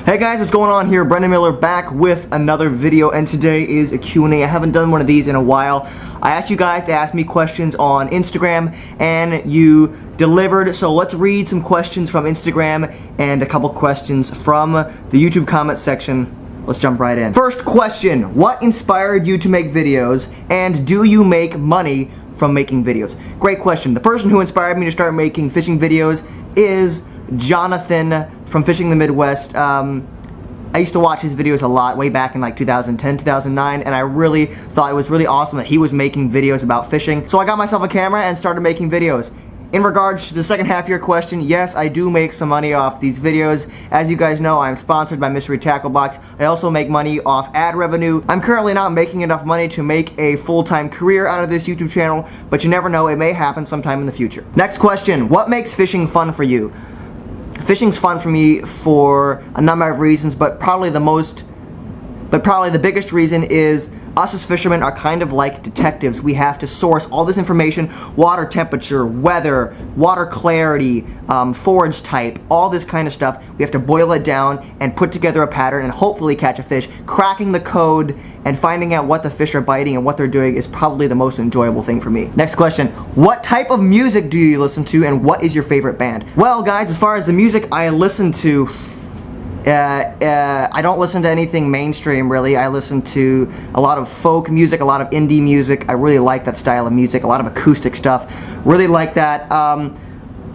Hey guys, what's going on here? Brendan Miller back with another video, and today is a Q&A. I haven't done one of these in a while. I asked you guys to ask me questions on Instagram, and you delivered, so let's read some questions from Instagram and a couple questions from the YouTube comment section. Let's jump right in. First question, what inspired you to make videos, and do you make money from making videos? Great question. The person who inspired me to start making fishing videos is Jonathan from Fishing the Midwest. I used to watch his videos a lot way back in like 2010, 2009, and I really thought it was really awesome that he was making videos about fishing. So I got myself a camera and started making videos. In regards to the second half of your question, yes, I do make some money off these videos. As you guys know, I'm sponsored by Mystery Tackle Box. I also make money off ad revenue. I'm currently not making enough money to make a full-time career out of this YouTube channel, but you never know, it may happen sometime in the future. Next question, what makes fishing fun for you? Fishing's fun for me for a number of reasons, but probably the biggest reason is us as fishermen are kind of like detectives. We have to source all this information, water temperature, weather, water clarity, forage type, all this kind of stuff. We have to boil it down and put together a pattern and hopefully catch a fish. Cracking the code and finding out what the fish are biting and what they're doing is probably the most enjoyable thing for me. Next question, what type of music do you listen to, and what is your favorite band? Well guys, as far as the music I listen to, I don't listen to anything mainstream really. I listen to a lot of folk music, a lot of indie music. I really like that style of music, a lot of acoustic stuff. Really like that.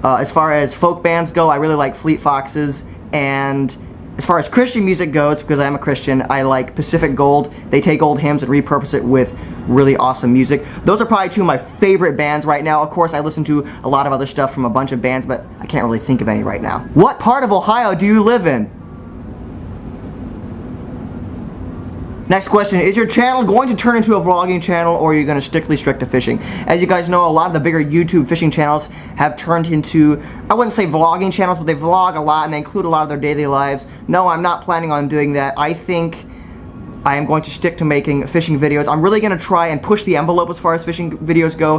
As far as folk bands go, I really like Fleet Foxes, and as far as Christian music goes, because I am a Christian, I like Pacific Gold. They take old hymns and repurpose it with really awesome music. Those are probably two of my favorite bands right now. Of course, I listen to a lot of other stuff from a bunch of bands, but I can't really think of any right now. What part of Ohio do you live in? Next question, is your channel going to turn into a vlogging channel, or are you going to strictly stick to fishing? As you guys know, a lot of the bigger YouTube fishing channels have turned into, I wouldn't say vlogging channels, but they vlog a lot and they include a lot of their daily lives. No, I'm not planning on doing that. I think I am going to stick to making fishing videos. I'm really going to try and push the envelope as far as fishing videos go.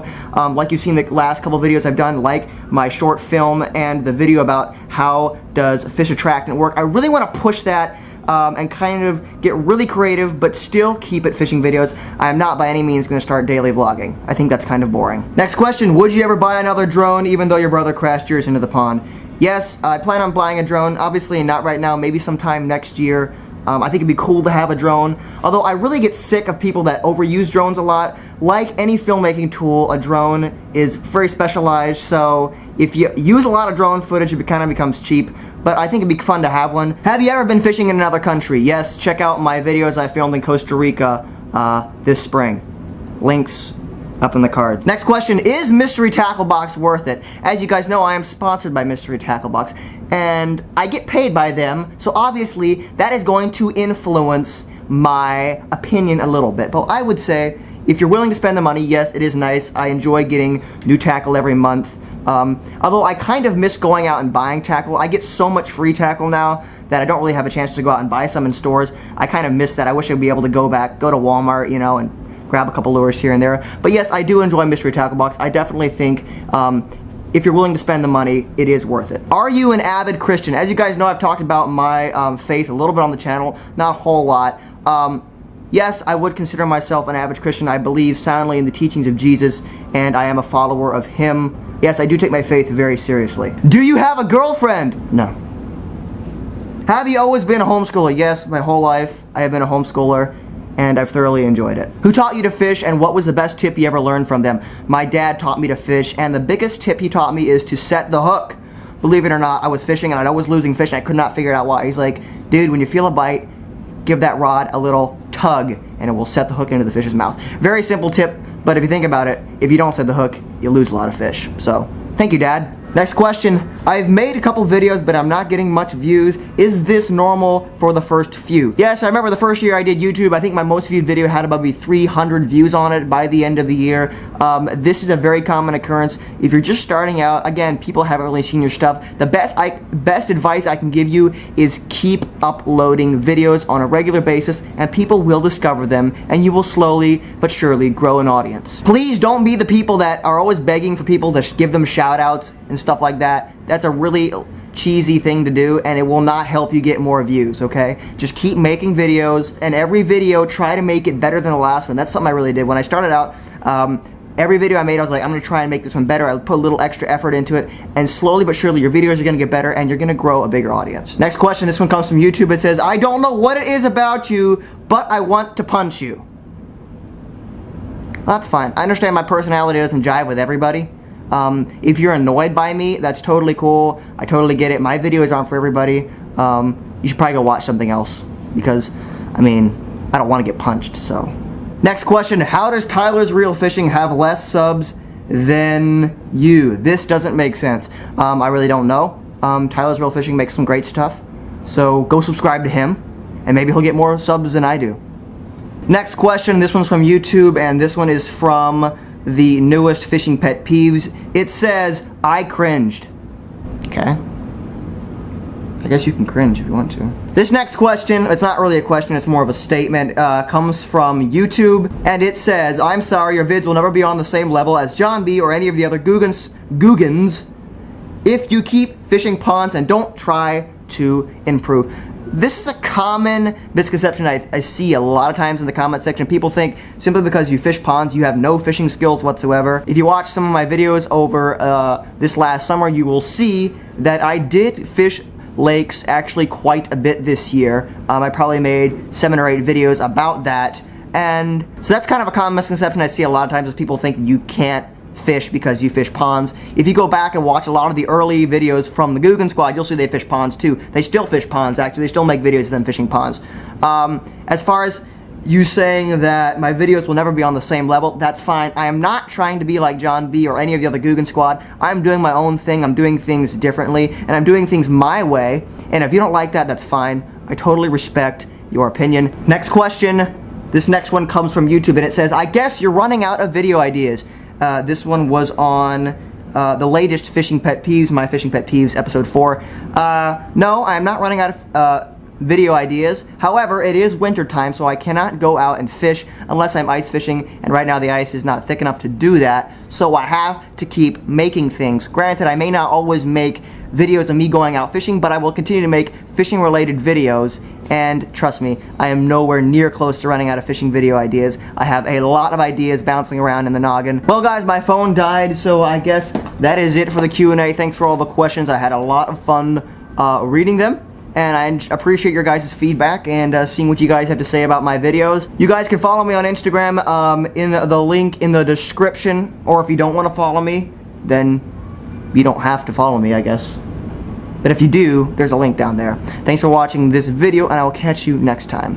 Like you've seen the last couple videos I've done, like my short film and the video about how does fish attractant work. I really want to push that and kind of get really creative, but still keep it fishing videos. I am not by any means going to start daily vlogging. I think that's kind of boring. Next question, would you ever buy another drone even though your brother crashed yours into the pond? Yes, I plan on buying a drone. Obviously not right now, maybe sometime next year. I think it'd be cool to have a drone, although I really get sick of people that overuse drones a lot. Like any filmmaking tool, a drone is very specialized, so if you use a lot of drone footage, it kind of becomes cheap, but I think it'd be fun to have one. Have you ever been fishing in another country? Yes, check out my videos I filmed in Costa Rica this spring. Links up in the cards. Next question, is Mystery Tackle Box worth it? As you guys know, I am sponsored by Mystery Tackle Box, and I get paid by them, so obviously that is going to influence my opinion a little bit. But I would say, if you're willing to spend the money, yes, it is nice. I enjoy getting new tackle every month. Although I kind of miss going out and buying tackle. I get so much free tackle now that I don't really have a chance to go out and buy some in stores. I kind of miss that. I wish I'd be able to go to Walmart, you know, and grab a couple lures here and there. But yes, I do enjoy Mystery Tackle Box. I definitely think if you're willing to spend the money, it is worth it. Are you an avid Christian? As you guys know, I've talked about my faith a little bit on the channel, not a whole lot. Yes, I would consider myself an avid Christian. I believe soundly in the teachings of Jesus, and I am a follower of Him. Yes, I do take my faith very seriously. Do you have a girlfriend? No. Have you always been a homeschooler? Yes, my whole life I have been a homeschooler, and I've thoroughly enjoyed it. Who taught you to fish, and what was the best tip you ever learned from them? My dad taught me to fish, and the biggest tip he taught me is to set the hook. Believe it or not, I was fishing and I was losing fish and I could not figure out why. He's like, dude, when you feel a bite, give that rod a little tug and it will set the hook into the fish's mouth. Very simple tip, but if you think about it, if you don't set the hook, you lose a lot of fish. So, thank you, Dad. Next question, I've made a couple videos but I'm not getting much views. Is this normal for the first few? Yes, I remember the first year I did YouTube, I think my most viewed video had about 300 views on it by the end of the year. This is a very common occurrence. If you're just starting out, again, people haven't really seen your stuff. The best advice I can give you is keep uploading videos on a regular basis and people will discover them and you will slowly but surely grow an audience. Please don't be the people that are always begging for people to give them shout outs and stuff like that. That's a really cheesy thing to do, and it will not help you get more views, okay? Just keep making videos, and every video, try to make it better than the last one. That's something I really did. When I started out, every video I made, I was like, I'm gonna try and make this one better. I put a little extra effort into it, and slowly but surely, your videos are gonna get better, and you're gonna grow a bigger audience. Next question, this one comes from YouTube. It says, I don't know what it is about you, but I want to punch you. Well, that's fine. I understand my personality doesn't jive with everybody. If you're annoyed by me, that's totally cool. I totally get it. My videos aren't for everybody. You should probably go watch something else, because, I mean, I don't want to get punched, so. Next question, how does Tyler's Real Fishing have less subs than you? This doesn't make sense. I really don't know. Tyler's Real Fishing makes some great stuff, so go subscribe to him, and maybe he'll get more subs than I do. Next question, this one's from YouTube, and this one is from the newest Fishing Pet Peeves. It says, I cringed. Okay. I guess you can cringe if you want to. This next question, it's not really a question, it's more of a statement, comes from YouTube, and it says, I'm sorry, your vids will never be on the same level as John B or any of the other Googans if you keep fishing ponds and don't try to improve. This is a common misconception I see a lot of times in the comment section. People think simply because you fish ponds, you have no fishing skills whatsoever. If you watch some of my videos over this last summer, you will see that I did fish lakes actually quite a bit this year. I probably made 7 or 8 videos about that. And so that's kind of a common misconception I see a lot of times, is people think you can't fish because you fish ponds. If you go back and watch a lot of the early videos from the Googan Squad, you'll see they fish ponds too. They still fish ponds, actually. They still make videos of them fishing ponds. As far as you saying that my videos will never be on the same level, that's fine. I am not trying to be like John B or any of the other Googan Squad. I'm doing my own thing. I'm doing things differently, and I'm doing things my way. And if you don't like that, that's fine. I totally respect your opinion. Next question. This next one comes from YouTube, and it says, I guess you're running out of video ideas. This one was on the latest Fishing Pet Peeves, My Fishing Pet Peeves, episode 4. No, I'm not running out of video ideas. However, it is winter time, so I cannot go out and fish unless I'm ice fishing, and right now the ice is not thick enough to do that, so I have to keep making things. Granted, I may not always make videos of me going out fishing, but I will continue to make fishing related videos, and trust me, I am nowhere near close to running out of fishing video ideas. I have a lot of ideas bouncing around in the noggin. Well guys, my phone died, so I guess that is it for the Q&A. Thanks for all the questions. I had a lot of fun reading them, and I appreciate your guys' feedback and seeing what you guys have to say about my videos. You guys can follow me on Instagram in the link in the description, or if you don't want to follow me, then you don't have to follow me, I guess. But if you do, there's a link down there. Thanks for watching this video, and I will catch you next time.